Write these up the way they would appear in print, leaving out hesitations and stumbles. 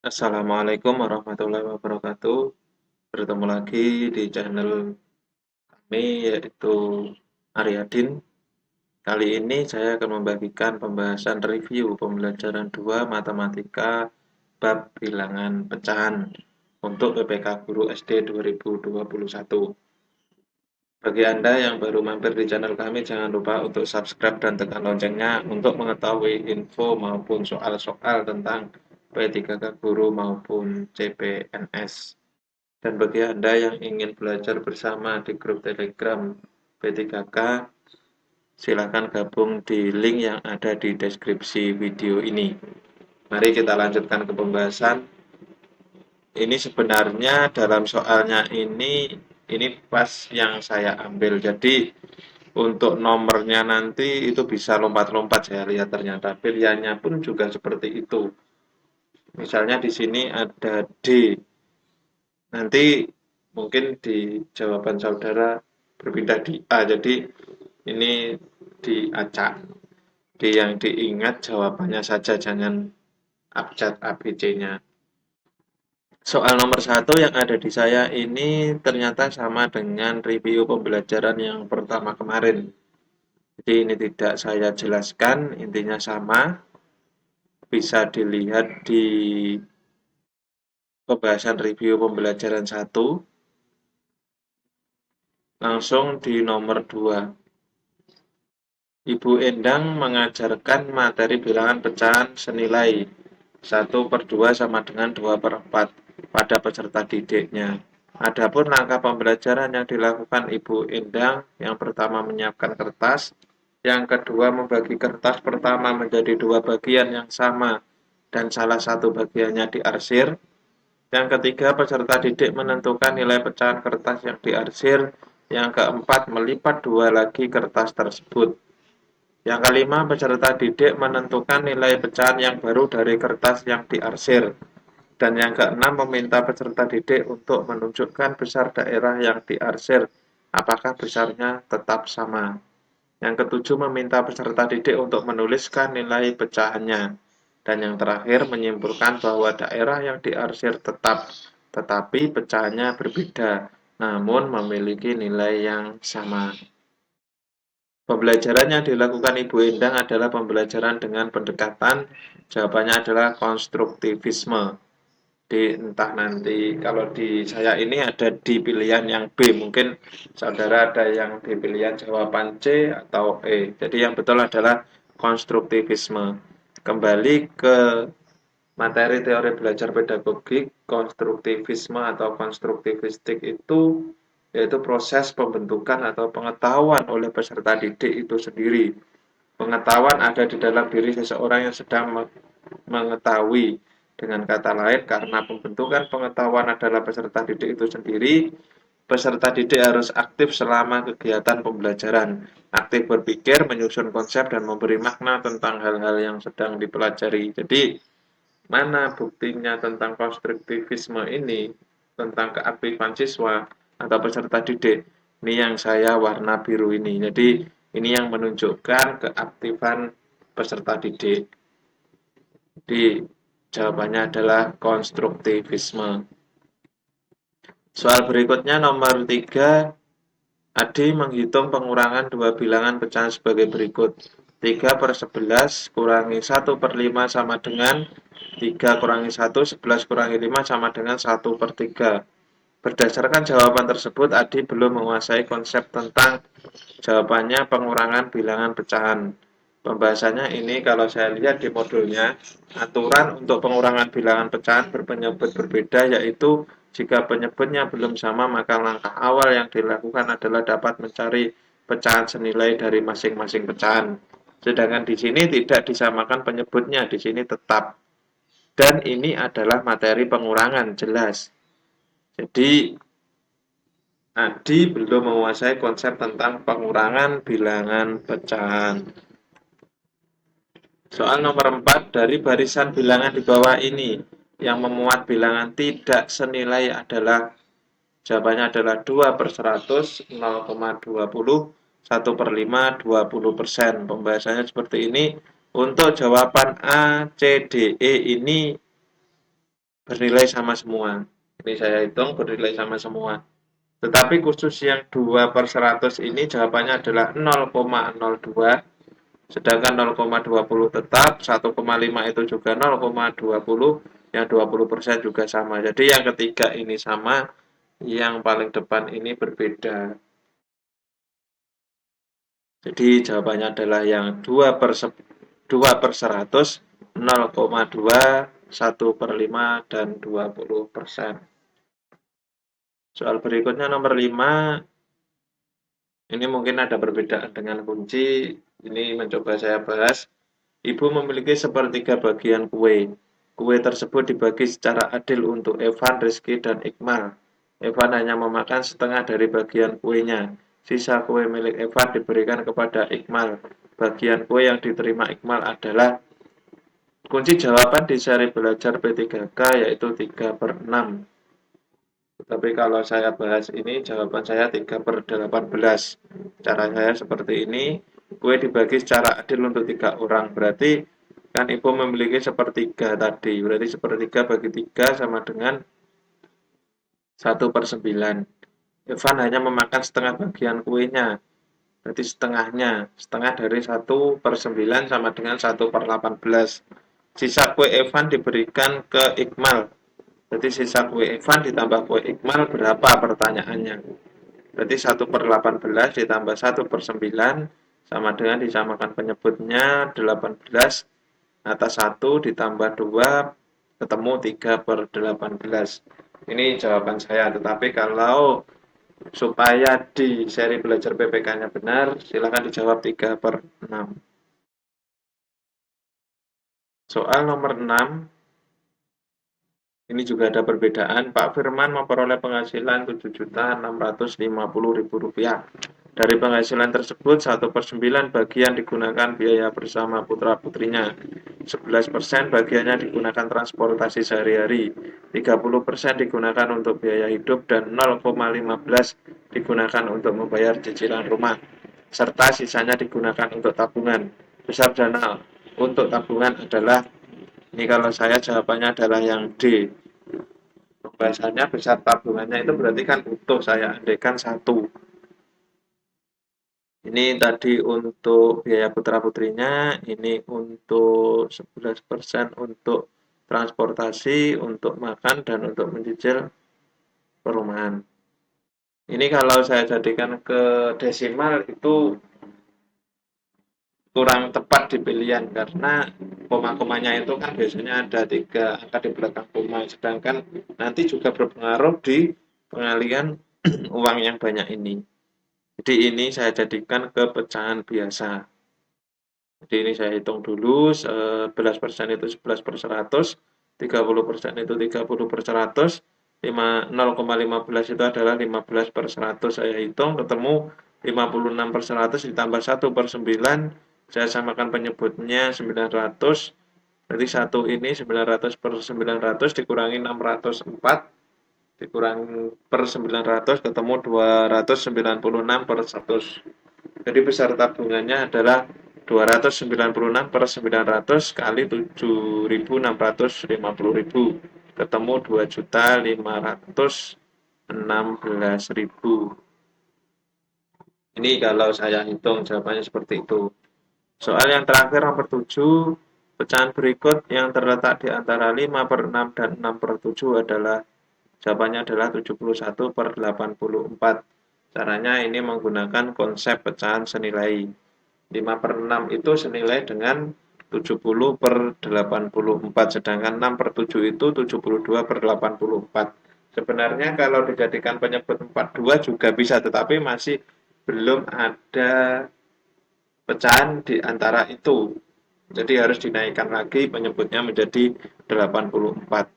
Assalamualaikum warahmatullahi wabarakatuh. Bertemu lagi di channel kami yaitu Aryadin. Kali ini saya akan membagikan pembahasan review pembelajaran 2 Matematika bab bilangan pecahan untuk PPK Guru SD 2021. Bagi Anda yang baru mampir di channel kami, jangan lupa untuk subscribe dan tekan loncengnya untuk mengetahui info maupun soal-soal tentang P3K Guru maupun CPNS. Dan bagi Anda yang ingin belajar bersama di grup Telegram P3K, silakan gabung di link yang ada di deskripsi video ini. Mari kita lanjutkan ke pembahasan. Ini sebenarnya dalam soalnya ini pas yang saya ambil. Jadi untuk nomornya nanti itu bisa lompat-lompat, saya lihat ternyata pilihannya pun juga seperti itu. Misalnya di sini ada D. Nanti mungkin di jawaban saudara berpindah di A. Jadi ini diacak. D yang diingat jawabannya saja, jangan abjad ABC-nya. Soal nomor satu yang ada di saya ini ternyata sama dengan review pembelajaran yang pertama kemarin. Jadi ini tidak saya jelaskan, intinya sama. Bisa dilihat di pembahasan review pembelajaran satu. Langsung di nomor 2. Ibu Endang mengajarkan materi bilangan pecahan senilai 1/2 sama dengan 2/4 pada peserta didiknya. Adapun langkah pembelajaran yang dilakukan Ibu Endang, yang pertama menyiapkan kertas, yang kedua membagi kertas pertama menjadi 2 bagian yang sama dan salah satu bagiannya diarsir, yang ketiga peserta didik menentukan nilai pecahan kertas yang diarsir, yang keempat melipat 2 lagi kertas tersebut. Yang kelima, peserta didik menentukan nilai pecahan yang baru dari kertas yang diarsir. Dan yang keenam, meminta peserta didik untuk menunjukkan besar daerah yang diarsir, apakah besarnya tetap sama. Yang ketujuh, meminta peserta didik untuk menuliskan nilai pecahannya. Dan yang terakhir, menyimpulkan bahwa daerah yang diarsir tetap, tetapi pecahannya berbeda, namun memiliki nilai yang sama. Pembelajaran yang dilakukan Ibu Endang adalah pembelajaran dengan pendekatan, jawabannya adalah konstruktivisme. Di entah nanti kalau di saya ini ada di pilihan yang B, mungkin saudara ada yang di pilihan jawaban C atau E. Jadi yang betul adalah konstruktivisme. Kembali ke materi teori belajar pedagogik, konstruktivisme atau konstruktivistik itu yaitu proses pembentukan atau pengetahuan oleh peserta didik itu sendiri. Pengetahuan ada di dalam diri seseorang yang sedang mengetahui. Dengan kata lain, karena pembentukan pengetahuan adalah peserta didik itu sendiri, peserta didik harus aktif selama kegiatan pembelajaran. Aktif berpikir, menyusun konsep, dan memberi makna tentang hal-hal yang sedang dipelajari. Jadi, mana buktinya tentang konstruktivisme ini, tentang keaktifan siswa atau peserta didik? Ini yang saya warna biru ini. Jadi, ini yang menunjukkan keaktifan peserta didik. Jadi, jawabannya adalah konstruktivisme. Soal berikutnya nomor 3, Adi menghitung pengurangan dua bilangan pecahan sebagai berikut. 3/11 kurangi 1/5 sama dengan 3 kurangi 1, 11 kurangi 5 sama dengan 1/3. Berdasarkan jawaban tersebut, Adi belum menguasai konsep tentang jawabannya pengurangan bilangan pecahan. Pembahasannya ini kalau saya lihat di modulnya, aturan untuk pengurangan bilangan pecahan berpenyebut berbeda, yaitu jika penyebutnya belum sama maka langkah awal yang dilakukan adalah dapat mencari pecahan senilai dari masing-masing pecahan. Sedangkan di sini tidak disamakan penyebutnya, di sini tetap. Dan ini adalah materi pengurangan, jelas. Jadi Adi belum menguasai konsep tentang pengurangan bilangan pecahan. Soal nomor 4, dari barisan bilangan di bawah ini, yang memuat bilangan tidak senilai adalah, jawabannya adalah 2/100, 0,20, 1/5, 20%. Pembahasannya seperti ini. Untuk jawaban A, C, D, E ini bernilai sama semua. Ini saya hitung bernilai sama semua. Tetapi khusus yang 2/100 ini jawabannya adalah 0,02, sedangkan 0,20 tetap, 1,5 itu juga 0,20, yang 20% juga sama. Jadi yang ketiga ini sama, yang paling depan ini berbeda. Jadi jawabannya adalah yang 2/100, 0,2, 1/5, dan 20%. Soal berikutnya nomor 5, ini mungkin ada perbedaan dengan kunci. Ini mencoba saya bahas. Ibu memiliki sepertiga bagian kue. Kue tersebut dibagi secara adil untuk Evan, Rizky, dan Iqmal. Evan hanya memakan setengah dari bagian kuenya. Sisa kue milik Evan diberikan kepada Iqmal. Bagian kue yang diterima Iqmal adalah kunci jawaban di seri belajar P3K yaitu 3/6. Tapi kalau saya bahas ini, jawaban saya 3/18. Cara saya seperti ini, kue dibagi secara adil untuk 3 orang. Berarti kan ibu memiliki sepertiga tadi. Berarti sepertiga bagi 3 sama dengan 1/9. Evan hanya memakan setengah bagian kuenya. Berarti setengahnya. Setengah dari 1/9 sama dengan 1/18. Sisa kue Evan diberikan ke Iqmal. Berarti sisa kue Evan ditambah kue Iqmal berapa pertanyaannya? Berarti 1/18 ditambah 1/9 sama dengan disamakan penyebutnya 18 atas 1 ditambah 2 ketemu 3/18. Ini jawaban saya. Tetapi kalau supaya di seri belajar PPK-nya benar, silakan dijawab 3/6. Soal nomor 6, ini juga ada perbedaan. Pak Firman memperoleh penghasilan Rp7.650.000. Dari penghasilan tersebut, 1/9 bagian digunakan biaya bersama putra-putrinya. 11% bagiannya digunakan transportasi sehari-hari. 30% digunakan untuk biaya hidup dan 0,15 digunakan untuk membayar cicilan rumah. Serta sisanya digunakan untuk tabungan. Besar dana untuk tabungan adalah, ini kalau saya jawabannya adalah yang D. Pembahasannya besar tabungannya itu berarti kan utuh, saya andaikan 1. Ini tadi untuk biaya putra-putrinya, ini untuk 11% untuk transportasi, untuk makan, dan untuk mencicil perumahan. Ini kalau saya jadikan ke desimal itu kurang tepat di pilihan karena koma-komanya itu kan biasanya ada 3 angka di belakang koma, sedangkan nanti juga berpengaruh di pengalian uang yang banyak ini. Jadi ini saya jadikan ke pecahan biasa. Jadi ini saya hitung dulu, 11% itu 11/100, 30% itu 30/100, 0,15 itu adalah 15/100. Saya hitung ketemu 56/100 ditambah 1/9, saya samakan penyebutnya 900, berarti 1 ini 900/900 dikurangi 604, dikurangi per 900 ketemu 296/100. Jadi besar tabungannya adalah 296/900 kali 7.650.000 ketemu 2.516.000. Ini kalau saya hitung jawabannya seperti itu. Soal yang terakhir nomor 7, pecahan berikut yang terletak di antara 5/6 dan 6/7 adalah, jawabannya adalah 71/84. Caranya ini menggunakan konsep pecahan senilai. 5/6 itu senilai dengan 70/84, sedangkan 6/7 itu 72/84. Sebenarnya kalau dijadikan penyebut 42 juga bisa, tetapi masih belum ada pecahan di antara itu. Jadi harus dinaikkan lagi penyebutnya menjadi 84.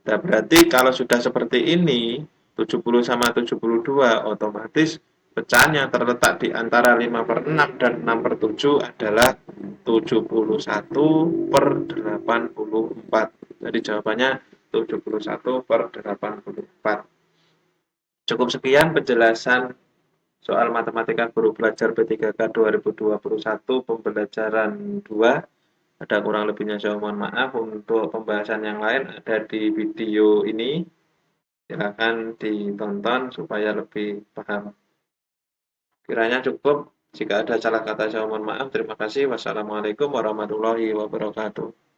Nah, berarti kalau sudah seperti ini, 70 sama 72, otomatis pecahan yang terletak di antara 5/6 dan 6/7 adalah 71/84. Jadi jawabannya 71/84. Cukup sekian penjelasan soal matematika guru belajar P3K 2021 pembelajaran 2. Ada kurang lebihnya saya mohon maaf. Untuk pembahasan yang lain ada di video ini. Silakan ditonton supaya lebih paham. Kiranya cukup. Jika ada salah kata saya mohon maaf. Terima kasih. Wassalamualaikum warahmatullahi wabarakatuh.